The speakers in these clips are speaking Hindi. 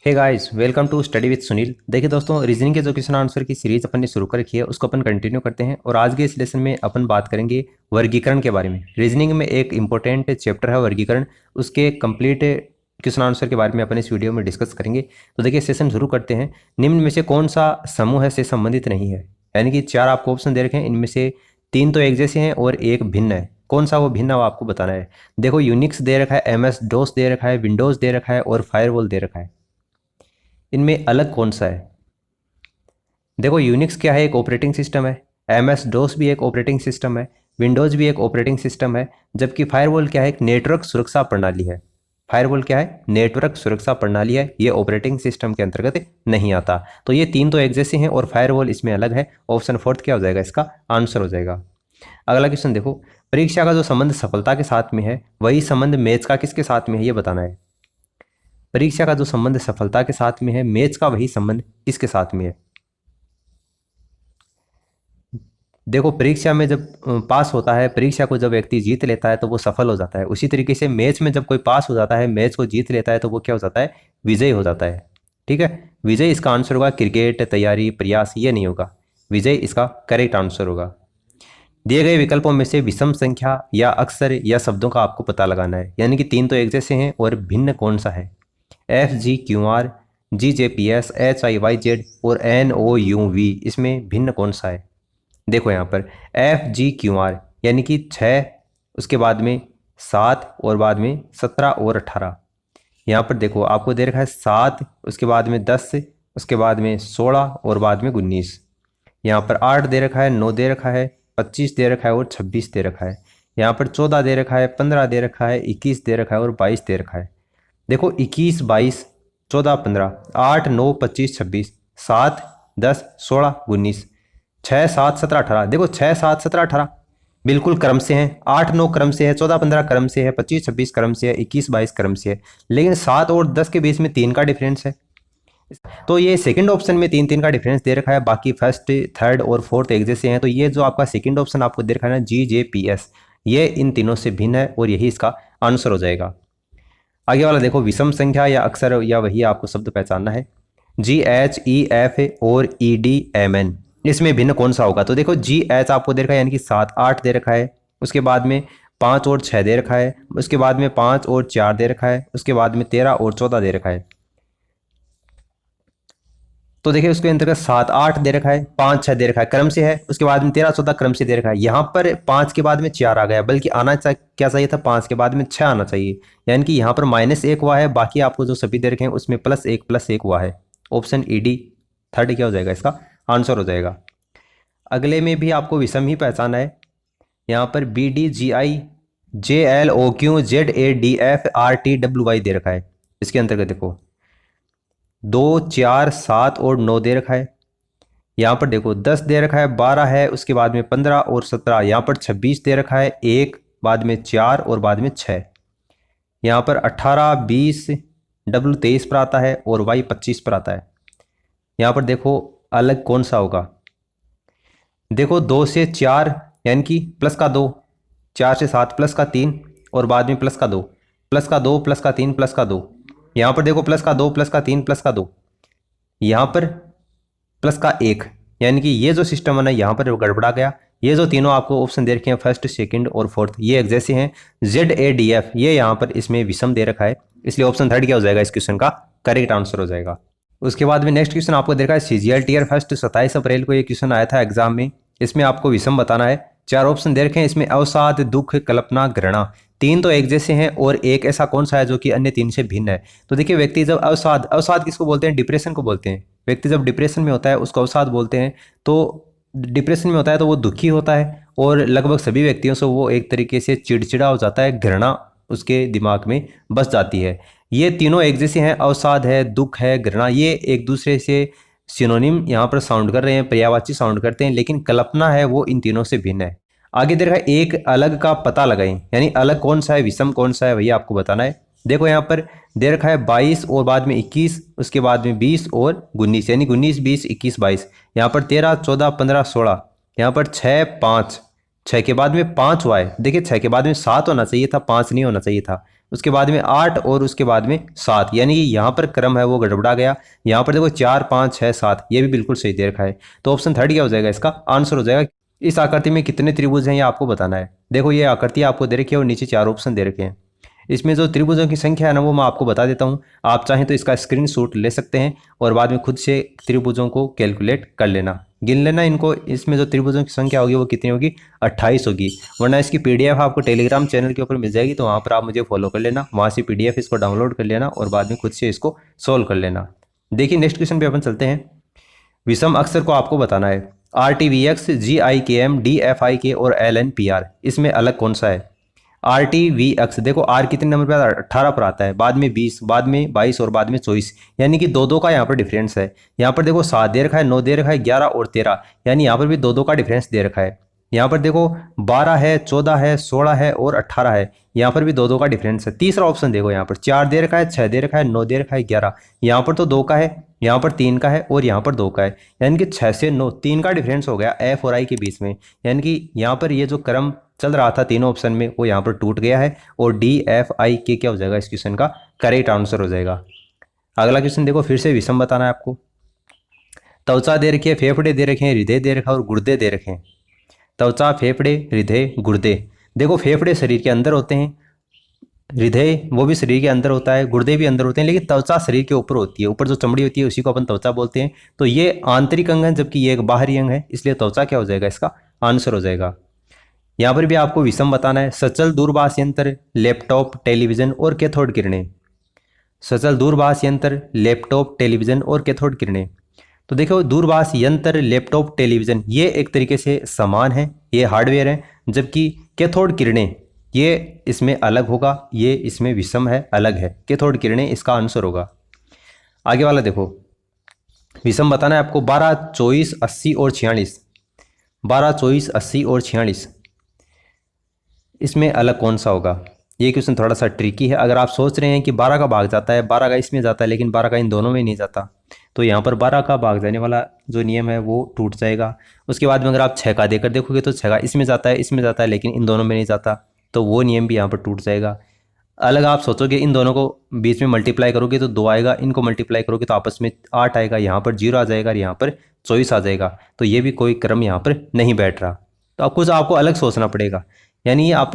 Hey guys, welcome to study with Sunil. देखिए दोस्तों, रीजनिंग के जो क्वेश्चन आंसर की सीरीज अपन ने शुरू कर रखी है उसको अपन कंटिन्यू करते हैं। और आज के इस लेसन में अपन बात करेंगे वर्गीकरण के बारे में। रीजनिंग में एक इंपॉर्टेंट चैप्टर है वर्गीकरण, उसके कंप्लीट क्वेश्चन आंसर के बारे में अपन इस वीडियो में डिस्कस करेंगे। तो देखिए सेशन शुरू करते हैं। निम्न में से कौन सा समूह है से संबंधित नहीं है? यानी कि चार आपको ऑप्शन दे रखे हैं, इनमें से तीन तो एक जैसे हैं और एक भिन्न है। कौन सा वो भिन्न है वो आपको बताना है। देखो, यूनिक्स दे रखा है, MS DOS दे रखा है, विंडोज़ दे रखा है और फायरवॉल दे रखा है। इनमें अलग कौन सा है? देखो, यूनिक्स क्या है? एक ऑपरेटिंग सिस्टम है। MS DOS भी एक ऑपरेटिंग सिस्टम है। विंडोज़ भी एक ऑपरेटिंग सिस्टम है। जबकि फायरवॉल क्या है? एक नेटवर्क सुरक्षा प्रणाली है। फायरवॉल क्या है? नेटवर्क सुरक्षा प्रणाली है। ये ऑपरेटिंग सिस्टम के अंतर्गत नहीं आता। तो ये तीन तो एक जैसे हैं और फायरवॉल इसमें अलग है। ऑप्शन फोर्थ क्या हो जाएगा? इसका आंसर हो जाएगा। अगला क्वेश्चन देखो, परीक्षा का जो संबंध सफलता के साथ में है वही संबंध मैथ्स का किसके साथ में है, ये बताना है। परीक्षा का जो संबंध सफलता के साथ में है, मैथ्स का वही संबंध किसके साथ में है? देखो, परीक्षा में जब पास होता है, परीक्षा को जब व्यक्ति जीत लेता है तो वो सफल हो जाता है। उसी तरीके से मैथ्स में जब कोई पास हो जाता है, मैथ्स को जीत लेता है तो वो क्या हो जाता है? विजय हो जाता है। ठीक है, विजय इसका आंसर होगा। क्रिकेट, तैयारी, प्रयास ये नहीं होगा। विजय इसका करेक्ट आंसर होगा। दिए गए विकल्पों में से विषम संख्या या अक्षर या शब्दों का आपको पता लगाना है। यानी कि तीन तो एक जैसे हैं और भिन्न कौन सा है? FGQR, GJPS, HIYZ और NOUV, इसमें भिन्न कौन सा है? देखो यहाँ पर FGQR यानी कि 6, उसके बाद में 7 और बाद में 17 और 18। यहाँ पर देखो आपको दे रखा है 7, उसके बाद में 10, उसके बाद में 16 और बाद में 19। यहाँ पर 8 दे रखा है, 9 दे रखा है, 25 दे रखा है और 26 दे रखा है। यहाँ पर 14 दे रखा है, 15 दे रखा है, 21 दे रखा है और 22 दे रखा है। देखो 21, 22, 14, 15, 8, 9, 25, 26, 7, 10, 16, 19, 6, 7, 17, 18। देखो 6, 7, 17, 18 बिल्कुल क्रम से हैं। 8, 9 क्रम से है, 14, 15 क्रम से है, 25, 26 क्रम से है, 21, 22 क्रम से है। लेकिन 7 और 10 के बीच में 3 का डिफरेंस है। तो ये सेकंड ऑप्शन में 3 का डिफरेंस दे रखा है। बाकी फर्स्ट, थर्ड और फोर्थ एक जैसे हैं। तो ये जो आपका सेकंड ऑप्शन आपको दे रखा है ना, GJPS, ये इन तीनों से भिन्न है और यही इसका आंसर हो जाएगा। आगे वाला देखो, विषम संख्या या अक्षर या वही आपको शब्द पहचानना है। GH, EF और EDMN, इसमें भिन्न कौन सा होगा? तो देखो GH आपको दे रखा है यानी कि 7, 8 दे रखा है, उसके बाद में 5 और 6 दे रखा है, उसके बाद में 5 और 4 दे रखा है, उसके बाद में 13 और 14 दे रखा है। तो देखिए उसके अंतर्गत 7, 8 दे रखा है, 5, 6 दे रखा है, क्रम से है। उसके बाद में 13, 14 क्रम से दे रखा है। यहाँ पर 5 के बाद में 4 आ गया, बल्कि आना क्या चाहिए था? 5 के बाद में 6 आना चाहिए। यानी कि यहाँ पर -1 हुआ है। बाकी आपको जो सभी दे रखे हैं उसमें +1 हुआ है। ऑप्शन ED थर्ड क्या हो जाएगा? इसका आंसर हो जाएगा। अगले में भी आपको विषम ही पहचाना है। यहाँ पर BDGI, JLOQ, ZADF, RTWY दे रखा है। इसके अंतर्गत देखो 2, 4, 7 और 9 दे रखा है। यहाँ पर देखो 10 दे रखा है, 12 है, उसके बाद में 15 और 17। यहाँ पर 26 दे रखा है, 1 बाद में 4 और बाद में 6। यहाँ पर 18, 20, W 23 पर आता है और Y 25 पर आता है। यहाँ पर देखो अलग कौन सा होगा? देखो 2 से 4 यानी कि प्लस का 2, 4 से 7 प्लस का 3 और बाद में प्लस का 2, प्लस का 2, प्लस का 3, प्लस का 2। यहाँ पर देखो प्लस का 2, प्लस का 3, प्लस का 2। यहाँ पर प्लस का 1, यानी कि ये जो सिस्टम है ना यहाँ पर गड़बड़ा गया। ये जो तीनों आपको ऑप्शन दे रखे हैं, फर्स्ट, सेकंड और फोर्थ, ये एक जैसे हैं। ZADF ये यहाँ पर इसमें विषम दे रखा है, इसलिए ऑप्शन थर्ड क्या हो जाएगा? इस क्वेश्चन का करेक्ट आंसर हो जाएगा। उसके बाद में नेक्स्ट क्वेश्चन आपको दे रखा है CGL टीयर फर्स्ट, 27 अप्रैल को ये क्वेश्चन आया था एग्जाम में। इसमें आपको विषम बताना है। 4 ऑप्शन दे रखे हैं इसमें, अवसाद, दुख, कल्पना, घृणा। 3 तो एक जैसे हैं और एक ऐसा कौन सा है जो कि अन्य 3 से भिन्न है? तो देखिए व्यक्ति जब अवसाद किसको बोलते हैं? डिप्रेशन को बोलते हैं। व्यक्ति जब डिप्रेशन में होता है उसको अवसाद बोलते हैं। तो डिप्रेशन में होता है तो वो दुखी होता है और लगभग सभी व्यक्तियों से वो एक तरीके से चिड़चिड़ा हो जाता है, घृणा उसके दिमाग में बस जाती है। ये तीनों एक जैसे हैं, अवसाद है, दुख है, घृणा, ये एक दूसरे से सिनोनिम यहाँ पर साउंड कर रहे हैं, पर्यायवाची साउंड करते हैं। लेकिन कल्पना है वो इन तीनों से भिन्न है। आगे दे रखा है एक अलग का पता लगाएं, यानी अलग कौन सा है, विषम कौन सा है, वही आपको बताना है। देखो यहाँ पर दे रखा है 22 और बाद में 21, उसके बाद में 20 और 19, यानी 19, 20, 21, 22। यहाँ पर 13, 14, 15, 16। यहाँ पर 6, 5, 6 के बाद में 5 हुआ है। देखिए 6 के बाद में 7 होना चाहिए था, 5 नहीं होना चाहिए था। उसके बाद में 8 और उसके बाद में 7, यानी कि यहाँ पर क्रम है वो गड़बड़ा गया। यहाँ पर देखो 4 5 6 7 ये भी बिल्कुल सही दे रखा है। तो ऑप्शन थर्ड क्या हो जाएगा, इसका आंसर हो जाएगा। इस आकृति में कितने त्रिभुज हैं ये आपको बताना है। देखो ये आकृति आपको दे रखी है और नीचे 4 ऑप्शन दे रखे हैं। इसमें जो त्रिभुजों की संख्या है ना वो मैं आपको बता देता हूँ। आप चाहें तो इसका स्क्रीनशॉट ले सकते हैं और बाद में खुद से त्रिभुजों को कैलकुलेट कर लेना, गिन लेना इनको। इसमें जो त्रिभुजों की संख्या होगी वो कितनी होगी, 28 होगी। वरना इसकी पीडीएफ आपको टेलीग्राम चैनल के ऊपर मिल जाएगी, तो वहाँ पर आप मुझे फॉलो कर लेना, वहाँ से पीडीएफ इसको डाउनलोड कर लेना और बाद में खुद से इसको सोल्व कर लेना। देखिए नेक्स्ट क्वेश्चन पे अपन चलते हैं। विषम अक्षर को आपको बताना है। RTVX, GIKM, DFIK और LNPR, इसमें अलग कौन सा है। RTVX देखो R कितने नंबर पे आता है, 18 पर आता है, बाद में 20, बाद में 22 और बाद में 24, यानी कि दो दो का यहाँ पर डिफरेंस है। यहाँ पर देखो 7 दे रखा है, 9 दे रखा है, 11 और 13, यानी यहाँ पर भी दो दो का डिफरेंस दे रखा है। यहाँ पर देखो 12 है, 14 है, 16 है और 18 है, यहाँ पर भी दो दो का डिफरेंस है। तीसरा ऑप्शन देखो, यहाँ पर 4 दे रखा है, 6 दे रखा है, 9 दे रखा है, 11, यहाँ पर तो 2 का है, यहाँ पर 3 का है और यहाँ पर 2 का है, यानी कि 6 से 9 3 का डिफरेंस हो गया F और I के बीच में। यानी कि यहाँ पर ये जो क्रम चल रहा था तीनों ऑप्शन में वो यहाँ पर टूट गया है और DFIK क्या हो जाएगा इस क्वेश्चन का करेक्ट आंसर हो जाएगा। अगला क्वेश्चन देखो, फिर से विषम बताना है आपको। त्वचा दे रखी है, फेफड़े दे रखे हैं, हृदय दे रखा है और गुर्दे दे रखे हैं। त्वचा, फेफड़े, हृदय, गुर्दे। देखो फेफड़े शरीर के अंदर होते हैं, हृदय वो भी शरीर के अंदर होता है, गुर्दे भी अंदर होते हैं, लेकिन त्वचा शरीर के ऊपर होती है। ऊपर जो चमड़ी होती है उसी को अपन त्वचा बोलते हैं। तो ये आंतरिक अंग है जबकि ये एक बाहरी अंग है, इसलिए त्वचा क्या हो जाएगा इसका आंसर हो जाएगा। यहाँ पर भी आपको विषम बताना है। सचल दूरभाष यंत्र, लैपटॉप, टेलीविजन और कैथोड किरणें। सचल दूरभाष यंत्र, लैपटॉप, टेलीविजन और कैथोड किरणें। तो देखो दूरभाष यंत्र, लैपटॉप, टेलीविजन ये एक तरीके से समान है, ये हार्डवेयर है, जबकि कैथोड किरणें ये इसमें अलग होगा, ये इसमें विषम है, अलग है। कैथोड किरणें इसका आंसर होगा। आगे वाला देखो, विषम बताना है आपको। 12, 24, 80 और 46। 12, 24, 80 और 46 इसमें अलग कौन सा होगा। ये क्वेश्चन थोड़ा सा ट्रिकी है। अगर आप सोच रहे हैं कि 12 का भाग जाता है, 12 का इसमें जाता है, लेकिन 12 का इन दोनों में नहीं जाता, तो यहाँ पर 12 का भाग जाने वाला जो नियम है वो टूट जाएगा। उसके बाद में अगर आप 6 का देकर देखोगे तो 6 का इसमें जाता है, इसमें जाता है, लेकिन इन दोनों में नहीं जाता, तो वो नियम भी यहाँ पर टूट जाएगा। अलग आप सोचोगे इन दोनों को बीच में मल्टीप्लाई करोगे तो 2 आएगा, इनको मल्टीप्लाई करोगे तो आपस में 8 आएगा, यहाँ पर 0 आ जाएगा और यहाँ पर 24 आ जाएगा। तो ये भी कोई क्रम यहाँ पर नहीं बैठ रहा। तो आप कुछ आपको अलग सोचना पड़ेगा। यानी आप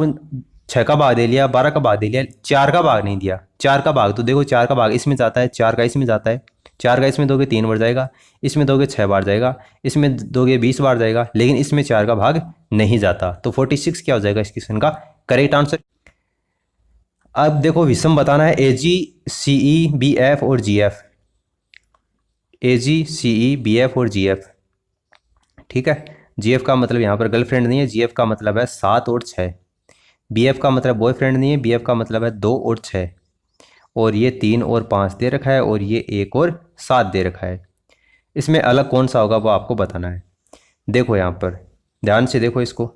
6 का भाग दे लिया, 12 का भाग दे लिया, 4 का भाग नहीं दिया। 4 का भाग तो देखो 4 का भाग इसमें जाता है, 4 का इसमें जाता है, 4 का इसमें दोगे 3 बार जाएगा, इसमें दोगे 6 बार जाएगा, इसमें दोगे 20 बार जाएगा, लेकिन इसमें 4 का भाग नहीं जाता। तो 46 क्या हो जाएगा इस क्वेश्चन का करेक्ट आंसर। अब देखो विषम बताना है। AG, CE, BF और GF। AG, CE, BF और GF, ठीक है। GF का मतलब यहाँ पर गर्लफ्रेंड नहीं है, GF का मतलब है 7 और 6। BF का मतलब बॉयफ्रेंड नहीं है, BF का मतलब है 2 और 6, और ये 3 और 5 दे रखा है और ये 1 और 7 दे रखा है। इसमें अलग कौन सा होगा वो आपको बताना है। देखो यहाँ पर ध्यान से देखो इसको,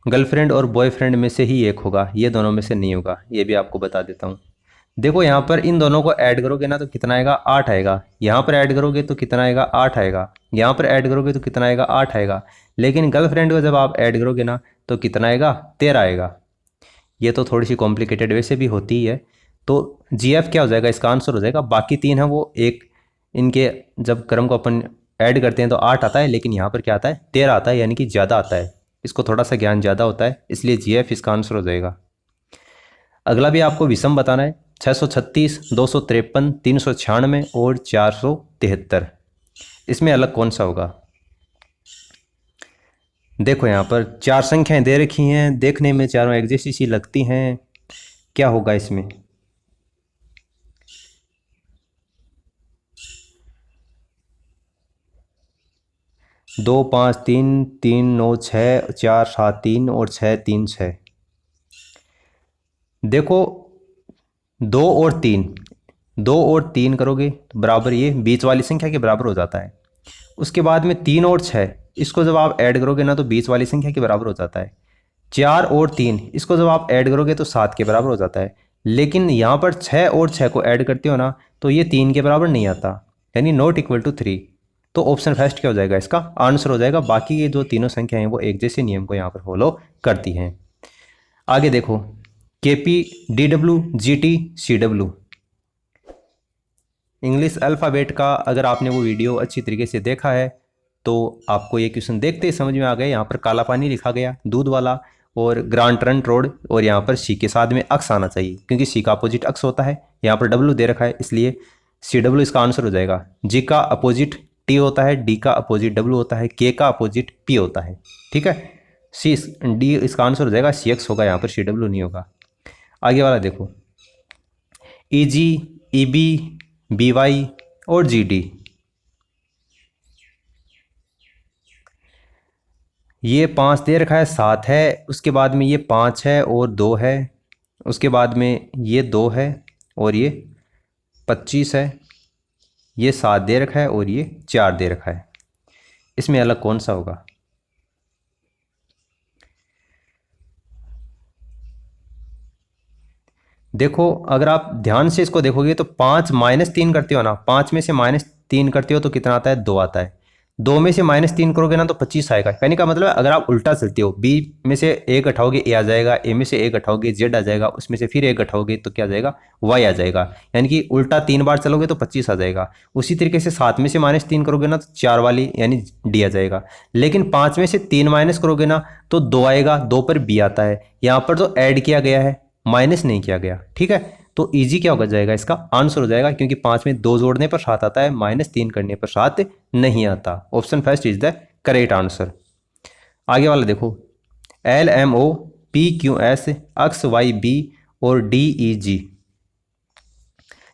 गर्लफ्रेंड और बॉयफ्रेंड में से ही एक होगा, ये दोनों में से नहीं होगा, ये भी आपको बता देता हूँ। देखो यहाँ पर इन दोनों को ऐड करोगे ना तो कितना आएगा, 8 आएगा। यहाँ पर ऐड करोगे तो कितना आएगा, 8 आएगा। यहाँ पर ऐड करोगे तो कितना आएगा, 8 आएगा। लेकिन गर्लफ्रेंड को जब आप ऐड करोगे ना तो कितना आएगा, 13 आएगा। ये तो थोड़ी सी कॉम्प्लिकेटेड वैसे भी होती ही है। तो GF क्या हो जाएगा इसका आंसर हो जाएगा। बाकी 3 है वो एक, इनके जब क्रम को अपन ऐड करते हैं तो 8 आता है, लेकिन यहाँ पर क्या आता है, 13 आता है, यानी कि ज़्यादा आता है। इसको थोड़ा सा ज्ञान ज़्यादा होता है, इसलिए GF इसका आंसर हो जाएगा। अगला भी आपको विषम बताना है। 636, 253, 396 और 473 इसमें अलग कौन सा होगा। देखो यहाँ पर 4 संख्याएं दे रखी हैं, देखने में चारों एक जैसी सी लगती हैं, क्या होगा इसमें। दो 5 3 3 9 6 4 7 3 और 6 3 6। देखो 2 और 3, 2 और 3 करोगे तो बराबर ये बीच वाली संख्या के बराबर हो जाता है। उसके बाद में 3 और 6 इसको जब आप ऐड करोगे ना तो बीच वाली संख्या के बराबर हो जाता है। 4 और 3 इसको जब आप ऐड करोगे तो 7 के बराबर हो जाता है। लेकिन यहाँ पर 6 और 6 को ऐड करते हो ना तो ये 3 के बराबर नहीं आता, यानी नॉट इक्वल टू 3। तो ऑप्शन फर्स्ट क्या हो जाएगा, इसका आंसर हो जाएगा। बाकी ये जो तीनों संख्या हैं वो एक जैसे नियम को यहाँ पर फॉलो करती हैं। आगे देखो, KP, DW, GT, CW, English alphabet का अगर आपने वो वीडियो अच्छी तरीके से देखा है तो आपको ये क्वेश्चन देखते ही समझ में आ गया। यहाँ पर काला पानी लिखा गया, दूध वाला, और ग्रांड ट्रंट रोड, और यहाँ पर सी के साथ में अक्स आना चाहिए क्योंकि सी का अपोजिट अक्स होता है। यहाँ पर डब्ल्यू दे रखा है इसलिए CW इसका आंसर हो जाएगा। जी का अपोजिट टी होता है, डी का अपोजिट डब्ल्यू होता है, के का अपोजिट पी होता है। ठीक है, डी इसका आंसर हो जाएगा, CX होगा, यहाँ पर CW नहीं होगा। आगे वाला देखो, EG, EB, BY और GD, ये 5 दे रखा है, 7 है, उसके बाद में ये 5 है और 2 है, उसके बाद में ये 2 है और ये 25 है, ये 7 दे रखा है और ये 4 दे रखा है। इसमें अलग कौन सा होगा? देखो, अगर आप ध्यान से इसको देखोगे तो 5 -3 करते हो ना, 5 में से -3 करते हो तो कितना आता है? 2 आता है। 2 में से -3 करोगे ना तो 25 आएगा। कहने का मतलब है अगर आप उल्टा चलते हो, बी में से एक घटाओगे ए आ जाएगा, ए में से एक घटाओगे जेड आ जाएगा, उसमें से फिर एक घटाओगे तो क्या आ जाएगा? वाई आ जाएगा। यानी कि उल्टा 3 बार चलोगे तो 25 आ जाएगा। उसी तरीके से 7 में से -3 करोगे ना तो 4 वाली यानी डी आ जाएगा। लेकिन 5 में से 3 माइनस करोगे ना तो 2 आएगा, 2 पर बी आता है। यहाँ पर तो ऐड किया गया है, माइनस नहीं किया गया। ठीक है, तो इजी क्या होगा जाएगा? इसका आंसर हो जाएगा, क्योंकि 5 में 2 जोड़ने पर 7 आता है, -3 करने पर 7 नहीं आता। Option first is the correct answer. आगे वाला देखो, LMO, PQS, XYB और DEG,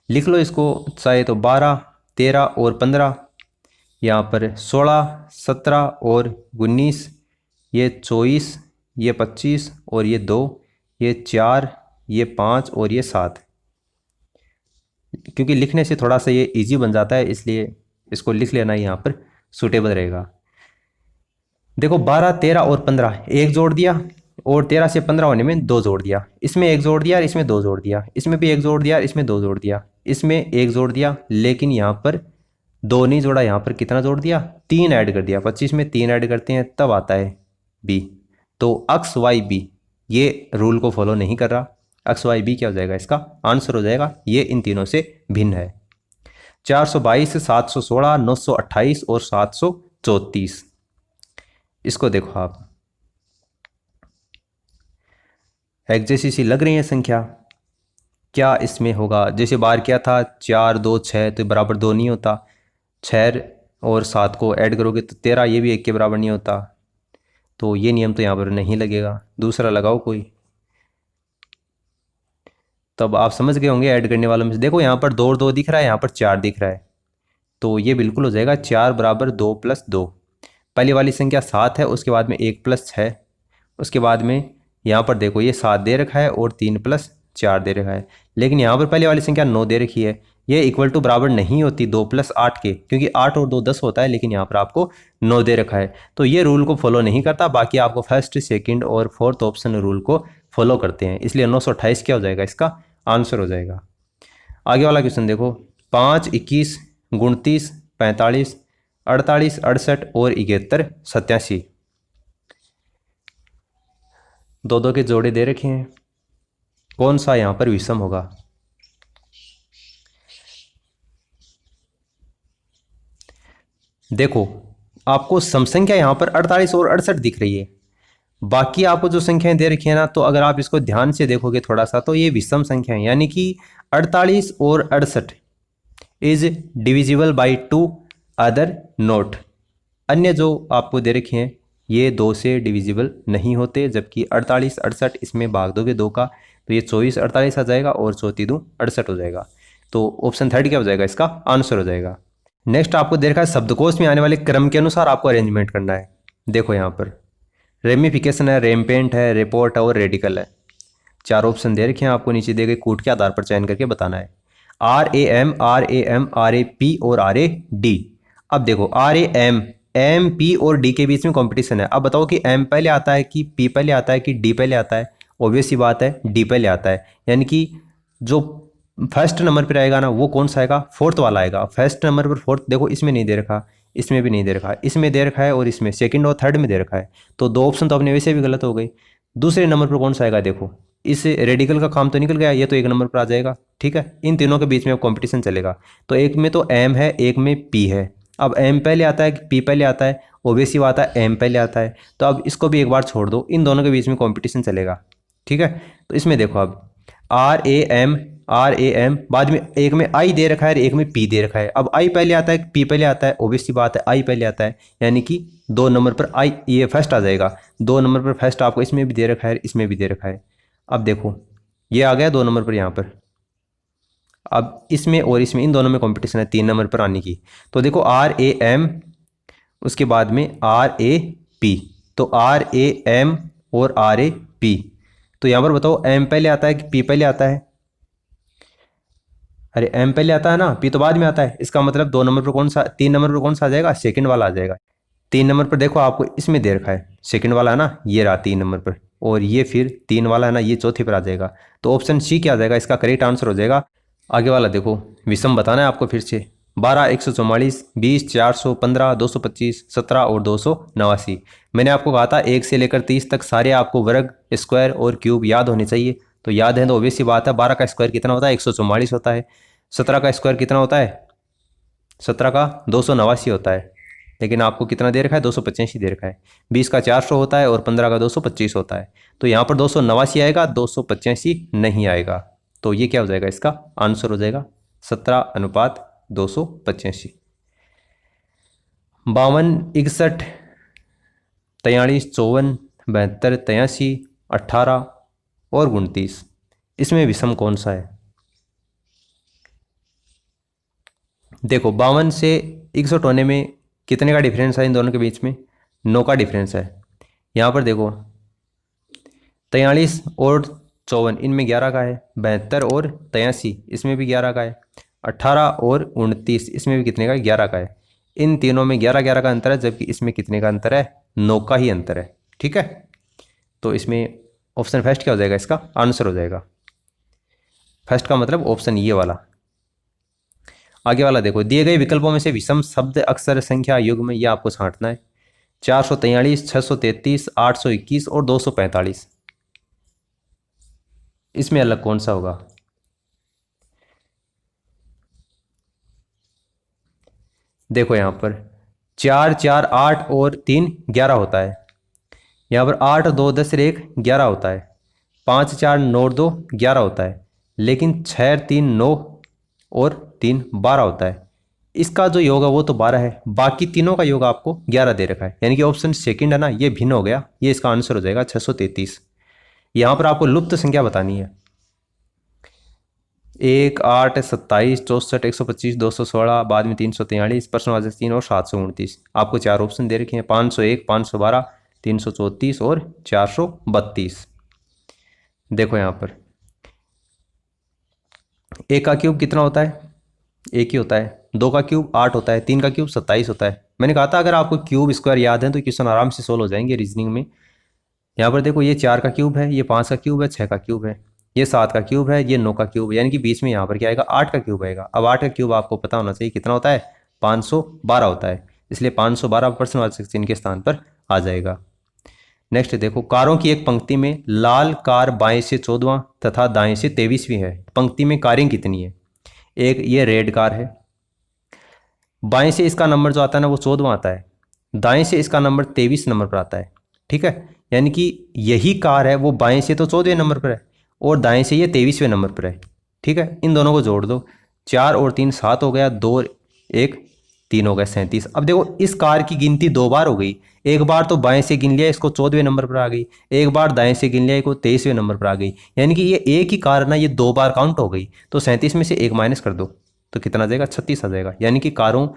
लिख लो इसको चाहे तो 12, 13 और 15, यहाँ पर 16, 17 और 19, ये 24, ये 25 और ये 2, ये 4, ये 5 और ये 7। क्योंकि लिखने से थोड़ा सा ये इजी बन जाता है इसलिए इसको लिख लेना यहाँ पर सूटेबल रहेगा। देखो 12, 13 और 15 एक जोड़ दिया, और 13 से 15 होने में 2 जोड़ दिया, इसमें एक जोड़ दिया, इसमें 2 जोड़ दिया, इसमें भी एक जोड़ दिया, इसमें 2 जोड़ दिया, इसमें एक जोड़ दिया, लेकिन यहाँ पर 2 नहीं जोड़ा, यहाँ पर कितना जोड़ दिया? 3 ऐड कर दिया। 25 में 3 ऐड करते हैं तब आता है बी। तो XYB ये रूल को फॉलो नहीं कर रहा। XYB क्या हो जाएगा? इसका आंसर हो जाएगा, ये इन तीनों से भिन्न है। 422, 716, 928 और 734, इसको देखो आप, एक जैसी सी लग रही है संख्या। क्या इसमें होगा? जैसे बार किया था 4, 2, 6 तो बराबर 2 नहीं होता, 6 और 7 को ऐड करोगे तो 13, ये भी 1 के बराबर नहीं होता, तो ये नियम तो यहाँ पर नहीं लगेगा। दूसरा लगाओ कोई, तब आप समझ गए होंगे ऐड करने वालों में से। देखो यहाँ पर 2 और 2 दिख रहा है, यहाँ पर 4 दिख रहा है, तो ये बिल्कुल हो जाएगा 4 बराबर 2 + 2। पहली वाली संख्या 7 है, उसके बाद में 1 + 6, उसके बाद में यहाँ पर देखो ये 7 दे रखा है और 3 + 4 दे रखा है, लेकिन यहाँ पर पहली वाली संख्या 9 दे रखी है। ये इक्वल टू बराबर नहीं होती 2 + 8 के, क्योंकि 8 और 2 10 होता है, लेकिन यहाँ पर आपको 9 दे रखा है, तो ये रूल को फॉलो नहीं करता। बाकी आपको फर्स्ट, सेकंड और फोर्थ ऑप्शन रूल को फॉलो करते हैं, इसलिए 928 क्या हो जाएगा? इसका आंसर हो जाएगा। आगे वाला क्वेश्चन देखो, 5, 21, 29, 45, 48, 68 और 71, 87, 2 के जोड़े दे रखे हैं, कौन सा यहाँ पर विषम होगा? देखो आपको सम संख्या यहाँ पर 48 और 68 दिख रही है, बाकी आपको जो संख्याएं दे रखी है ना, तो अगर आप इसको ध्यान से देखोगे थोड़ा सा तो ये विषम संख्या है, यानी कि 48 और 68 is divisible by 2, other note. अन्य जो आपको दे रखे हैं ये 2 से डिविजिबल नहीं होते, जबकि 48, 68 इसमें भाग दोगे 2 का तो ये 24, 48 आ जाएगा और 34 दूं 68 हो जाएगा। तो ऑप्शन थर्ड क्या हो जाएगा? इसका आंसर हो जाएगा। नेक्स्ट आपको दे रखा है शब्दकोश में आने वाले क्रम के अनुसार आपको अरेंजमेंट करना है। देखो यहाँ पर रेमिफिकेशन है, रेमपेंट है, रिपोर्ट है और रेडिकल है। 4 ऑप्शन दे रखे हैं आपको, नीचे दिए गए कूट के आधार पर चयन करके बताना है। RAM, RAM, RAP और RAD। अब देखो RAM, M, P और D के बीच में कंपटीशन है। अब बताओ कि M पहले आता है कि P पहले आता है कि D पहले आता है? ऑब्वियस सी बात है D पहले आता है, यानी कि जो फर्स्ट नंबर पर आएगा ना वो कौन सा आएगा? फोर्थ वाला आएगा। फर्स्ट नंबर पर फोर्थ देखो इसमें नहीं दे रखा, इसमें भी नहीं दे रखा है, इसमें दे रखा है और इसमें सेकंड और थर्ड में दे रखा है। तो दो ऑप्शन तो अपने वैसे भी गलत हो गए। दूसरे नंबर पर कौन सा आएगा, देखो इस रेडिकल का काम तो निकल गया, ये तो एक नंबर पर आ जाएगा। ठीक है, इन तीनों के बीच में अब कंपटीशन चलेगा। तो एक में तो एम है, एक में पी है। अब एम पहले आता है कि पी पहले आता है, ओबीसी आता है एम पहले आता है। तो अब इसको भी एक बार छोड़ दो, इन दोनों के बीच में कंपटीशन चलेगा। ठीक है, तो इसमें देखो अब आर ए एम बाद में एक में आई दे रखा है, एक में पी दे रखा है। अब आई पहले आता है, पी पहले आता है, ओबीसी बात है आई पहले आता है, यानी कि 2 नंबर पर आई ये फर्स्ट आ जाएगा। 2 नंबर पर फर्स्ट आपको इसमें भी दे रखा है, इसमें भी दे रखा है। अब देखो ये आ गया 2 नंबर पर यहाँ पर। अब इसमें और इसमें इन दोनों में कंपटीशन है 3 नंबर पर आने की। तो देखो RAM उसके बाद में RAP, तो RAM और RAP। तो यहाँ पर बताओ एम पहले आता है कि पी पहले आता है? अरे एम पहले आता है ना, पी तो बाद में आता है। इसका मतलब 2 नंबर पर कौन सा, 3 नंबर पर कौन सा आ जाएगा, सेकंड वाला आ जाएगा। 3 नंबर पर देखो आपको इसमें दे रखा है सेकंड वाला है ना, ये रहा 3 नंबर पर, और ये फिर 3 वाला है ना, ये चौथे पर आ जाएगा। तो ऑप्शन सी क्या आ जाएगा, इसका करेक्ट आंसर हो जाएगा। आगे वाला देखो, विषम बताना है आपको फिर से। 12, 144, 20, 415, 225, 17 और 289। मैंने आपको कहा था 1 से लेकर 30 तक सारे आपको वर्ग, स्क्वायर और क्यूब याद होने चाहिए। तो याद है तो ऑब्वियस सी बात है, 12 का स्क्वायर कितना होता है, 144 होता है। 17 का स्क्वायर कितना होता है, 17 का 289 होता है। लेकिन आपको कितना दे रखा है, 285 दे रखा है। 20 का 400 होता है और 15 का 225 होता है। तो यहाँ पर 289 आएगा, 285 नहीं आएगा। तो ये क्या हो जाएगा, इसका आंसर हो जाएगा 17:285। 52, 61, 43, 54, 72, 83, 18 और 29, इसमें विषम कौन सा है? देखो 52 से 61 होने में कितने का डिफरेंस है इन दोनों के बीच में, 9 का डिफरेंस है। यहाँ पर देखो 43 और 54 इनमें 11 का है, 72 और 83 इसमें भी 11 का है, 18 और 29 इसमें भी कितने का, 11 का है। इन तीनों में 11 11 का अंतर है, जबकि इसमें कितने का अंतर है, 9 का ही अंतर है। ठीक है, तो इसमें ऑप्शन फर्स्ट क्या हो जाएगा, इसका आंसर हो जाएगा। फर्स्ट का मतलब ऑप्शन ये वाला। आगे वाला देखो, दिए गए विकल्पों में से विषम शब्द अक्षर संख्या युग्म ये आपको छांटना है। 443, 633, 821 और 245, इसमें अलग कौन सा होगा? देखो यहाँ पर 4 4 8 और 3 11 होता है। यहाँ पर 8 2 10 1 11 होता है। 5 4 9 2 11 होता है। लेकिन 6 3 9 और 3 12 होता है। इसका जो योग है वो तो 12 है, बाकी तीनों का योग आपको 11 दे रखा है, यानी कि ऑप्शन सेकंड है ना, ये भिन्न हो गया। ये इसका आंसर हो जाएगा 633। यहाँ पर आपको लुप्त संख्या बतानी है। 1 8 27 64 125 216 बाद में 343 प्रश्नवाचक 3 और 729। आपको 4 ऑप्शन दे रखे हैं, 501, 512, 334 और 432। देखो यहाँ पर 1 का क्यूब कितना होता है, 1 ही होता है। 2 का क्यूब 8 होता है। 3 का क्यूब 27 होता है। मैंने कहा था अगर आपको क्यूब स्क्वायर याद है तो क्वेश्चन आराम से सोल्व हो जाएंगे रीजनिंग में। यहाँ पर देखो ये 4 का क्यूब है, ये 5 का क्यूब है, 6 का क्यूब है, ये 7 का क्यूब है, ये 9 का क्यूब है, यानी कि बीच में यहाँ पर क्या आएगा, 8 का क्यूब आएगा। अब 8 का क्यूब आपको पता होना चाहिए कितना होता है, 512 होता है। इसलिए 512 प्रश्नवाचक चिन्ह के स्थान पर आ जाएगा। नेक्स्ट देखो, कारों की एक पंक्ति में लाल कार बाएं से 14वां तथा दाएं से 23वीं है। पंक्ति में कारें कितनी है? एक ये रेड कार है, बाएं से इसका नंबर जो आता है ना वो 14वां आता है, दाएं से इसका नंबर 23 नंबर पर आता है। ठीक है, यानी कि यही कार है वो बाएं से तो 14वें नंबर पर है और दाएं से ये 23वें नंबर पर है। ठीक है, इन दोनों को जोड़ दो, 4 और 3 7 हो गया, 2 और 1 3 हो गया, 37। अब देखो इस कार की गिनती 2 बार हो गई। एक बार तो बाएं से गिन लिया, इसको 14वें नंबर पर आ गई। एक बार दाएं से गिन लिया, इसको 23वें नंबर पर आ गई। यानी कि ये एक ही कार ना, ये 2 बार काउंट हो गई। तो 37 में से 1 माइनस कर दो तो कितना आ जाएगा, 36 आ जाएगा। यानी कि कारों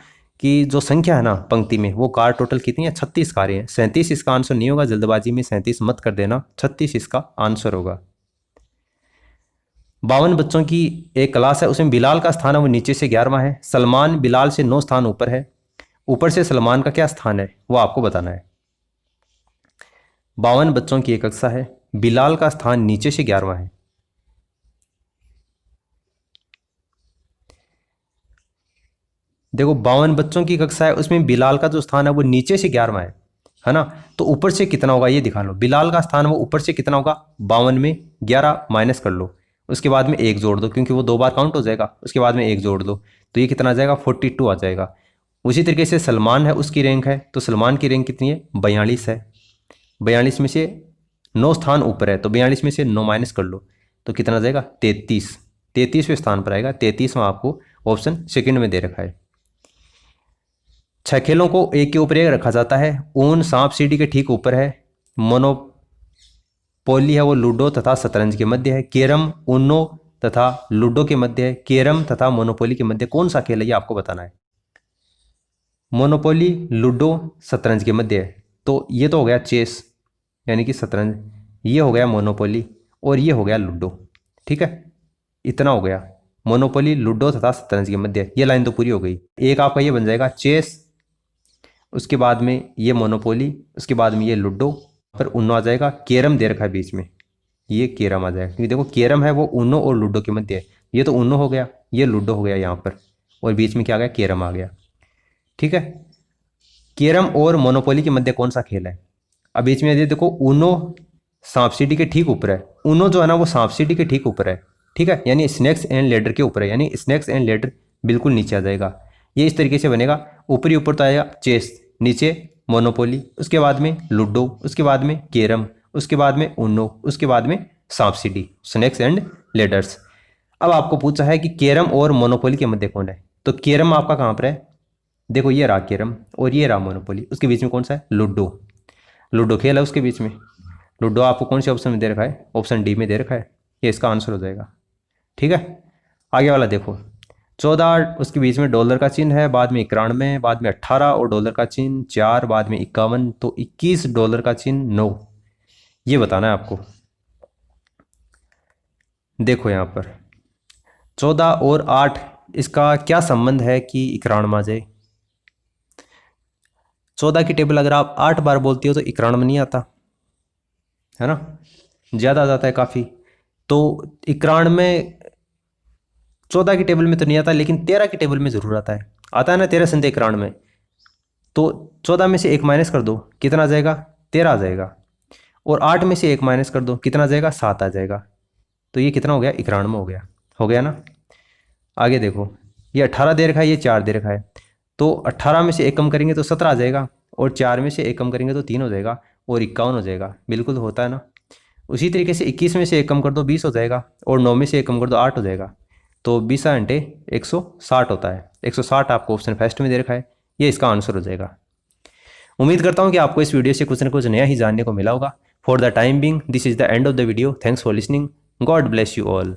की जो संख्या है ना पंक्ति में, वो कार टोटल कितनी है, 36 कारें हैं। 37 इसका आंसर नहीं होगा, जल्दबाजी में 37 मत कर देना, 36 इसका आंसर होगा। 52 बच्चों की एक क्लास है, उसमें बिलाल का स्थान है वो नीचे से 11वां है। सलमान बिलाल से 9 स्थान ऊपर है। ऊपर से सलमान का क्या स्थान है वो आपको बताना है। 52 बच्चों की एक कक्षा है, बिलाल का स्थान नीचे से 11वां है। देखो 52 बच्चों की कक्षा है, उसमें बिलाल का जो स्थान है वो नीचे से 11वां है ना। तो ऊपर से कितना होगा ये दिखा लो। बिलाल का स्थान वो ऊपर से कितना होगा, 52 में 11 माइनस कर लो, उसके बाद में 1 जोड़ दो, क्योंकि वो 2 बार काउंट हो जाएगा, उसके बाद में 1 जोड़ दो, तो ये कितना आ जाएगा 42 आ जाएगा। उसी तरीके से सलमान है, उसकी रैंक है, तो सलमान की रैंक कितनी है 42 है। 42 में से 9 स्थान ऊपर है, तो 42 में से 9 माइनस कर लो, तो कितना आ जाएगा 33। 33वें स्थान पर आएगा, 33वां आपको ऑप्शन सेकंड में दे रखा है। 6 खेलों को एक के ऊपर एक रखा जाता है। ऊन सांप सीढ़ी के ठीक ऊपर है। मोनोपोली है वो लूडो तथा शतरंज के मध्य है। कैरम ऊनो तथा लूडो के मध्य है। कैरम तथा मोनोपोली के मध्य कौन सा खेल है ये आपको बताना है। मोनोपोली लूडो शतरंज के मध्य है, तो ये तो हो गया चेस यानी कि शतरंज, ये हो गया मोनोपोली और ये हो गया लूडो। ठीक है, इतना हो गया मोनोपोली लूडो तथा शतरंज के मध्य, ये लाइन तो पूरी हो गई। एक आपका ये बन जाएगा चेस, उसके बाद में ये मोनोपोली, उसके बाद में ये लूडो, पर उनो आ जाएगा। कैरम दे रखा है बीच में, ये कैरम आ जाएगा, क्योंकि देखो कैरम है वो उनो और लूडो के मध्य है। ये तो उनो हो गया, ये लूडो हो गया यहाँ पर, और बीच में क्या आ गया कैरम आ गया। ठीक है, कैरम और मोनोपोली के मध्य कौन सा खेल है। अब बीच में ये देखो उनो सांप सीढ़ी के ठीक ऊपर है। उनो जो है ना वो सांप सीढ़ी के ठीक ऊपर है। ठीक है, यानी स्नेक्स एंड लेडर के ऊपर है, यानी स्नेक्स एंड लेडर बिल्कुल नीचे आ जाएगा। ये इस तरीके से बनेगा, ऊपरी ऊपर तो आएगा चेस, नीचे मोनोपोली, उसके बाद में लूडो, उसके बाद में कैरम, उसके बाद में उनो, उसके बाद में सांप सीढ़ी, स्नेक्स एंड लेडर्स। अब आपको पूछा है कि कैरम और मोनोपोली के मध्य कौन है, तो कैरम आपका कहाँ पर है, देखो ये रहा कैरम और ये रहा मोनोपोली, उसके बीच में कौन सा है लूडो। लूडो खेल है उसके बीच में। लूडो आपको कौन से ऑप्शन में दे रखा है, ऑप्शन डी में दे रखा है, ये इसका आंसर हो जाएगा। ठीक है, आगे वाला देखो 14, उसके बीच में डॉलर का चिन्ह है, बाद में 91, बाद में 18 और डॉलर का चिन्ह 4, बाद में 51, तो 21 डॉलर का चिन्ह 9, ये बताना है आपको। देखो यहाँ पर 14 और 8 इसका क्या संबंध है कि 91 आ जाए। 14 की टेबल अगर आप 8 बार बोलती हो तो 91 नहीं आता है ना, ज़्यादा आ जाता है काफ़ी। तो 91 14 की टेबल में तो नहीं आता, लेकिन 13 की टेबल में ज़रूर आता है ना, 13 संध्या 91। तो 14 में से 1 माइनस कर दो, कितना आ जाएगा 13 आ जाएगा, और 8 में से 1 माइनस कर दो, कितना आ जाएगा 7 आ जाएगा। तो ये कितना हो गया 91 हो गया ना। आगे देखो ये 18 दे रखा है, ये 4 दे रखा है, तो 18 में से 1 कम करेंगे तो 17 आ जाएगा, और 4 में से 1 कम करेंगे तो 3 हो जाएगा, और 51 हो जाएगा। बिल्कुल होता है ना। उसी तरीके से 21 में से 1 कम कर दो 20 हो जाएगा, और 9 में से 1 कम कर दो 8 हो जाएगा। तो 20 घंटे 160 होता है। 160 आपको ऑप्शन फर्स्ट में दे रखा है, ये इसका आंसर हो जाएगा। उम्मीद करता हूँ कि आपको इस वीडियो से कुछ ना कुछ नया ही जानने को मिला होगा। For the time being this is the end of the video. Thanks for listening. God bless you all.